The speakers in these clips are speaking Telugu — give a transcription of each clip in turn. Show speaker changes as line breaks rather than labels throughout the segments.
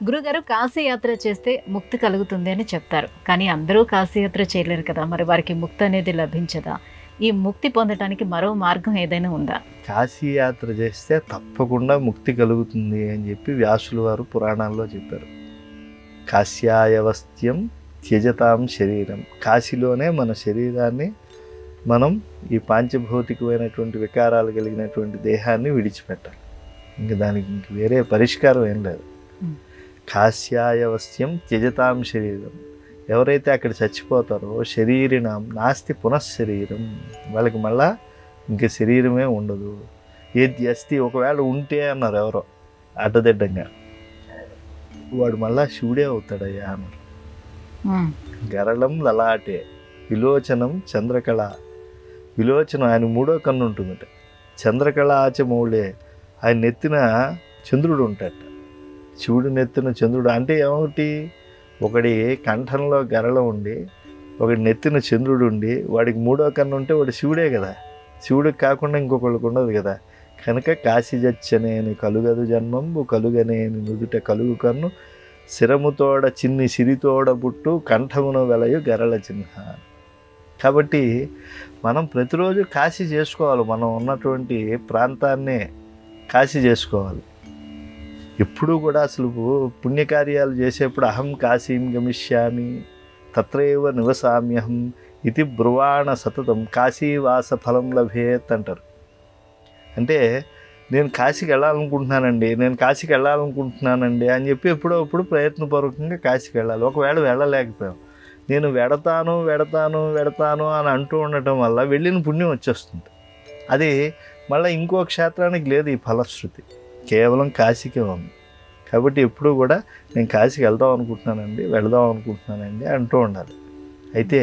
గురుగారు కాశీయాత్ర చేస్తే ముక్తి కలుగుతుంది అని చెప్తారు. కానీ అందరూ కాశీయాత్ర చేయలేరు కదా! మరి వారికి ముక్తి అనేది లభించదా? ఈ ముక్తి పొందటానికి మరో మార్గం ఏదైనా ఉందా?
కాశీయాత్ర చేస్తే తప్పకుండా ముక్తి కలుగుతుంది అని చెప్పి వ్యాసులు వారు పురాణాల్లో చెప్పారు. కాశ్యాయవస్త్యం త్యజతాం శరీరం. కాశీలోనే మన శరీరాన్ని మనం ఈ పాంచభౌతికమైనటువంటి వికారాలు కలిగినటువంటి దేహాన్ని విడిచిపెట్టాలి. ఇంక దానికి ఇంక వేరే పరిష్కారం ఏం లేదు. కాశ్యాయవస్త్యం త్యజతాం శరీరం. ఎవరైతే అక్కడ చచ్చిపోతారో శరీరినాం నాస్తి పునఃశరీరం, వాళ్ళకి మళ్ళా ఇంక శరీరమే ఉండదు. ఏది అస్తి ఒకవేళ ఉంటే అన్నారు ఎవరో అడ్డదిడ్డంగా, వాడు మళ్ళా శివుడే అవుతాడయ్యా అన్నారు. గరళం లలాటే విలోచనం చంద్రకళ. విలోచనం ఆయన మూడో కన్ను ఉంటుందట. చంద్రకళ ఆచమౌళే, ఆయన నెత్తిన చంద్రుడు ఉంటాడట. శివుడు నెత్తిన చంద్రుడు అంటే ఏమిటి? ఒకడి కంఠంలో గరళం ఉండి ఒకటి నెత్తిన చంద్రుడు ఉండి వాడికి మూడో కన్ను ఉంటే వాడు శివుడే కదా. శివుడికి కాకుండా ఇంకొకళ్ళకి ఉండదు కదా. కనుక కాశీజచ్చనేని కలుగదు జన్మంబు కలుగనేని నుదుట కలుగు కన్ను శిరముతోడ చిన్ని సిరితోడ పుట్టు కంఠమున వెలయు గరళ చిహ్న. కాబట్టి మనం ప్రతిరోజు కాశీ చేసుకోవాలి. మనం ఉన్నటువంటి ప్రాంతాన్నే కాశీ చేసుకోవాలి. ఎప్పుడూ కూడా అసలు పుణ్యకార్యాలు చేసేప్పుడు అహం కాశీం గమిష్యామి తత్రైవ నివసామ్యహం ఇది బ్రువాణ సతతం కాశీవాస ఫలం లభేత్ అంటారు. అంటే నేను కాశీకి వెళ్ళాలనుకుంటున్నానండి అని చెప్పి ఎప్పుడప్పుడు ప్రయత్నపూర్వకంగా కాశీకి వెళ్ళాలి. ఒకవేళ వెళ్ళలేకపోయాం, నేను వెడతాను అని అంటూ ఉండటం వల్ల వెళ్ళిన పుణ్యం వచ్చేస్తుంది. అది మళ్ళీ ఇంకో క్షేత్రానికి లేదు ఈ ఫలశ్రుతి, కేవలం కాశీకే ఉంది. కాబట్టి ఎప్పుడూ కూడా నేను కాశీకి వెళ్దాం అనుకుంటున్నానండి అంటూ ఉండాలి. అయితే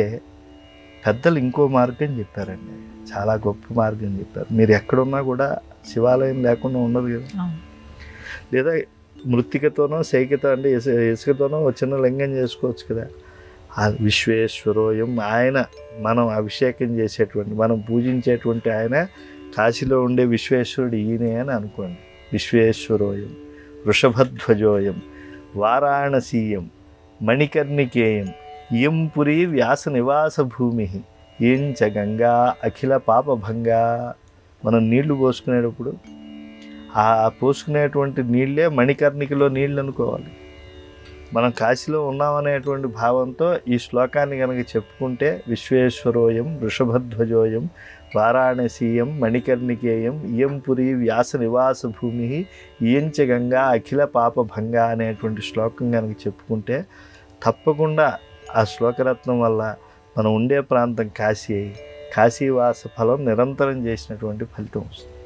పెద్దలు ఇంకో మార్గం చెప్పారండి, చాలా గొప్ప మార్గం చెప్పారు. మీరు ఎక్కడున్నా కూడా శివాలయం లేకుండా ఉండదు కదా. లేదా మృత్తికతోనో శైకితో అంటే ఇసుకతోనో చిన్న లింగం చేసుకోవచ్చు కదా. ఆ విశ్వేశ్వరోయం, ఆయన మనం అభిషేకం చేసేటువంటి మనం పూజించేటువంటి ఆయన కాశీలో ఉండే విశ్వేశ్వరుడు ఈయనే అని అనుకోండి. విశ్వేశ్వరోయం వృషభధ్వజోయం వారాణసీయం మణికర్ణికేయం ఇయం పురీ వ్యాస నివాస భూమి ఏం చ గంగా అఖిల పాపభంగా. మనం నీళ్లు పోసుకునేటప్పుడు ఆ పోసుకునేటువంటి నీళ్ళే మణికర్ణికలో నీళ్ళు అనుకోవాలి. మనం కాశీలో ఉన్నామనేటువంటి భావంతో ఈ శ్లోకాన్ని కనుక చెప్పుకుంటే విశ్వేశ్వరోయం వృషభధ్వజోయం వారాణసీయం మణికర్ణికేయం ఇయం పురీ వ్యాస నివాస భూమి ఇయంచ గంగా అఖిల పాపభంగా అనేటువంటి శ్లోకం కనుక చెప్పుకుంటే తప్పకుండా ఆ శ్లోకరత్నం వల్ల మనం ఉండే ప్రాంతం కాశీ అయి కాశీవాస ఫలం నిరంతరం చేసినటువంటి ఫలితం వస్తుంది.